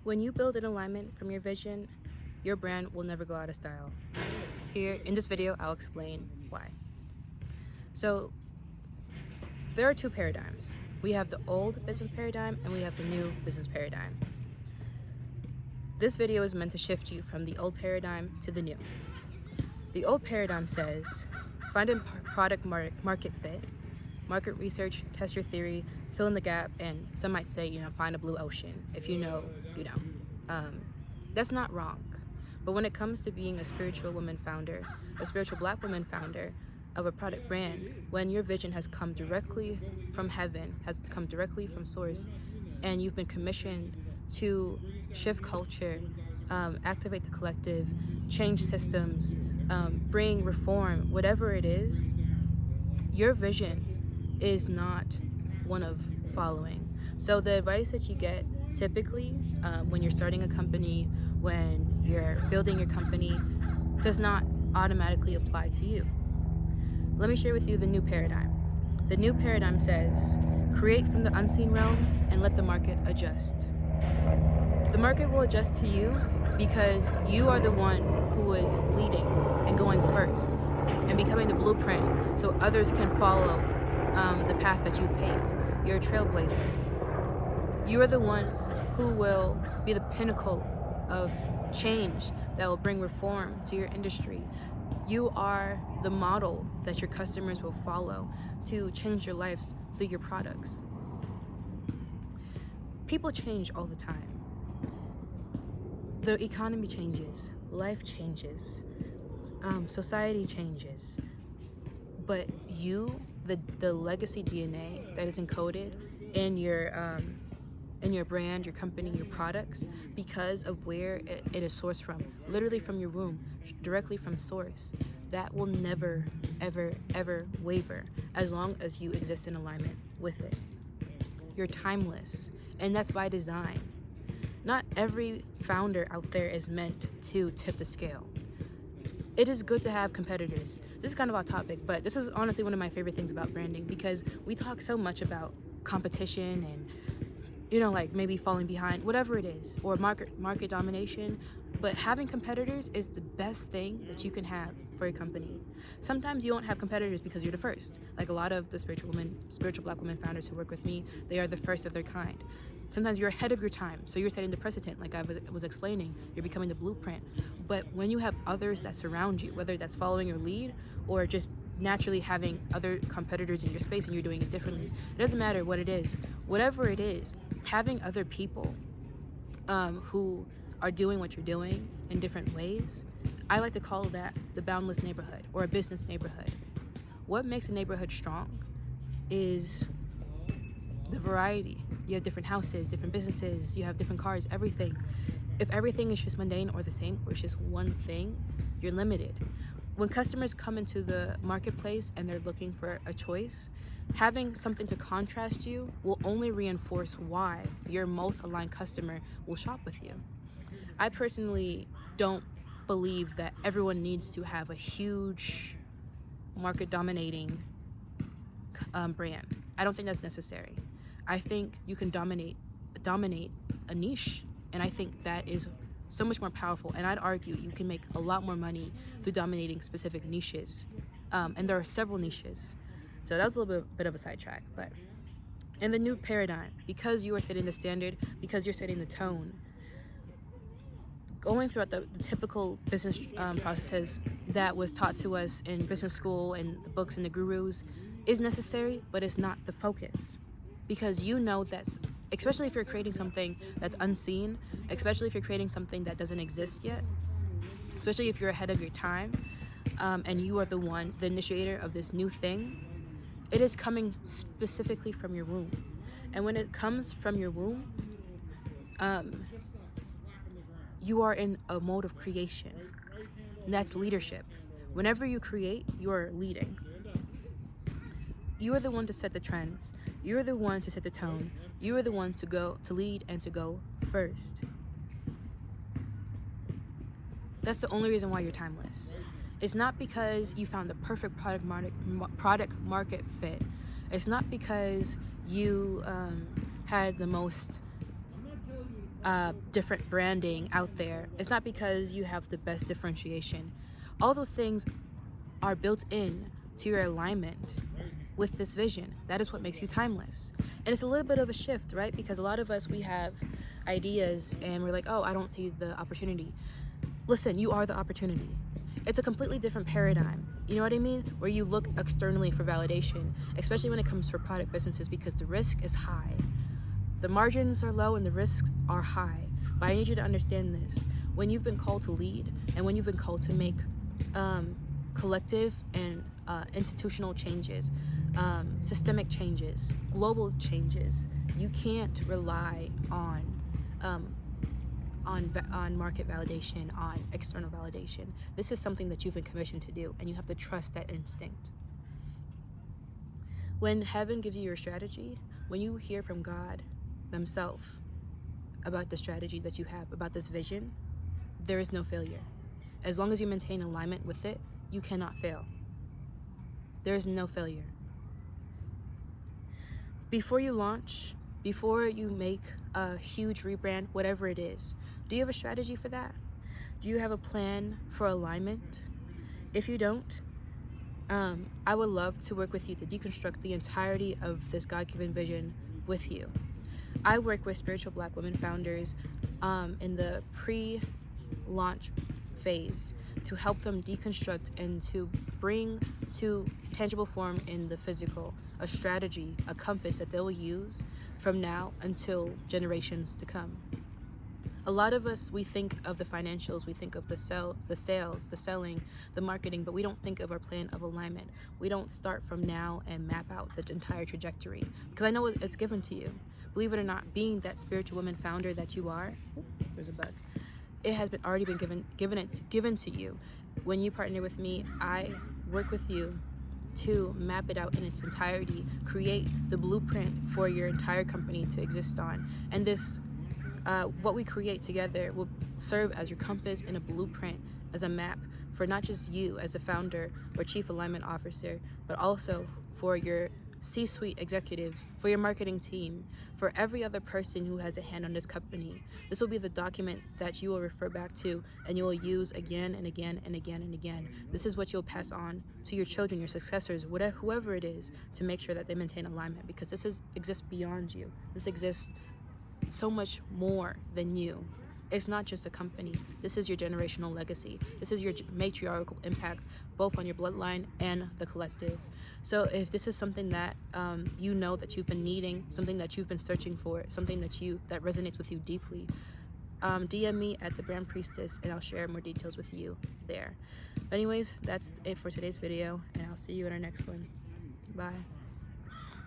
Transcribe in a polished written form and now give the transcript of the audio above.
When you build an alignment from your vision, your brand will never go out of style. Here in this video, I'll explain why. So there are two paradigms. We have the old business paradigm and we have the new business paradigm. This video is meant to shift you from the old paradigm to the new. The old paradigm says, find a product market fit, market research, test your theory, fill in the gap, and some might say, find a blue ocean. If you know, you know. That's not wrong. But when it comes to being a spiritual woman founder, a spiritual Black woman founder of a product brand, when your vision has come directly from heaven, has come directly from source, and you've been commissioned to shift culture, activate the collective, change systems, bring reform, whatever it is, your vision is not one of following. So the advice that you get typically when you're starting a company, when you're building your company, does not automatically apply to you. Let me share with you the new paradigm. The new paradigm says, create from the unseen realm and let the market adjust. The market will adjust to you because you are the one who is leading and going first and becoming the blueprint so others can follow the path that you've paved. You're a trailblazer. You are the one who will be the pinnacle of change that will bring reform to your industry. You are the model that your customers will follow to change your lives through your products. People change all the time. The economy changes, life changes, society changes. But you, the legacy DNA that is encoded in your brand, your company, your products, because of where it is sourced from, literally from your womb, directly from source, that will never, ever, ever waver as long as you exist in alignment with it. You're timeless, and that's by design. Not every founder out there is meant to tip the scale. It is good to have competitors. This is kind of off topic, but this is honestly one of my favorite things about branding, because we talk so much about competition and like maybe falling behind, whatever it is, or market domination. But having competitors is the best thing that you can have for a company. Sometimes you won't have competitors because you're the first. Like a lot of the spiritual Black women founders who work with me, they are the first of their kind. Sometimes you're ahead of your time, so you're setting the precedent, like I was explaining. You're becoming the blueprint. But when you have others that surround you, whether that's following your lead or just naturally having other competitors in your space and you're doing it differently, it doesn't matter what it is. Whatever it is, having other people who are doing what you're doing in different ways, I like to call that the boundless neighborhood or a business neighborhood. What makes a neighborhood strong is the variety. You have different houses, different businesses, you have different cars, everything. If everything is just mundane or the same, or it's just one thing, you're limited. When customers come into the marketplace and they're looking for a choice, having something to contrast you will only reinforce why your most aligned customer will shop with you. I personally don't believe that everyone needs to have a huge market dominating brand. I don't think that's necessary. I think you can dominate a niche, and I think that is so much more powerful. And I'd argue you can make a lot more money through dominating specific niches, and there are several niches. So that was a little bit of a sidetrack. But in the new paradigm, because you are setting the standard, because you're setting the tone, going throughout the typical business processes that was taught to us in business school and the books and the gurus is necessary, but it's not the focus. Because you know that, especially if you're creating something that's unseen, especially if you're creating something that doesn't exist yet, especially if you're ahead of your time, and you are the initiator of this new thing, it is coming specifically from your womb. And when it comes from your womb, you are in a mode of creation. And that's leadership. Whenever you create, you are leading. You are the one to set the trends. You are the one to set the tone. You are the one to lead and to go first. That's the only reason why you're timeless. It's not because you found the perfect product market fit. It's not because you had the most different branding out there. It's not because you have the best differentiation. All those things are built in to your alignment with this vision. That is what makes you timeless. And it's a little bit of a shift, right? Because a lot of us, we have ideas and we're like, oh, I don't see the opportunity. Listen, you are the opportunity. It's a completely different paradigm. You know what I mean? Where you look externally for validation, especially when it comes for product businesses, because the risk is high. The margins are low and the risks are high. But I need you to understand this. When you've been called to lead and when you've been called to make collective and institutional changes, systemic changes, global changes, you can't rely on market validation, on external validation. This is something that you've been commissioned to do, and you have to trust that instinct. When heaven gives you your strategy, when you hear from God themselves about the strategy that you have, about this vision, there is no failure. As long as you maintain alignment with it, you cannot fail. There is no failure. Before you launch, before you make a huge rebrand, whatever it is, do you have a strategy for that? Do you have a plan for alignment? If you don't, I would love to work with you to deconstruct the entirety of this God-given vision with you. I work with spiritual Black women founders in the pre-launch phase to help them deconstruct and to bring to tangible form in the physical a strategy, a compass that they'll use from now until generations to come. A lot of us, we think of the financials, we think of the sales, the selling, the marketing, but we don't think of our plan of alignment. We don't start from now and map out the entire trajectory, because I know it's given to you. Believe it or not, being that spiritual woman founder that you are, there's a bug. It has already been given to you. When you partner with me, I work with you to map it out in its entirety, create the blueprint for your entire company to exist on. And this, what we create together will serve as your compass and a blueprint, as a map for not just you as a founder or chief alignment officer, but also for your C-suite executives, for your marketing team, for every other person who has a hand on this company. This will be the document that you will refer back to and you will use again and again and again and again. This is what you'll pass on to your children, your successors, whatever, whoever it is, to make sure that they maintain alignment, because this exists beyond you. This exists so much more than you. It's not just a company. This is your generational legacy. This is your matriarchal impact, both on your bloodline and the collective. So if this is something that you know that you've been needing, something that you've been searching for, something that resonates with you deeply, DM me at the Brand Priestess and I'll share more details with you there. Anyways, that's it for today's video, and I'll see you in our next one. Bye.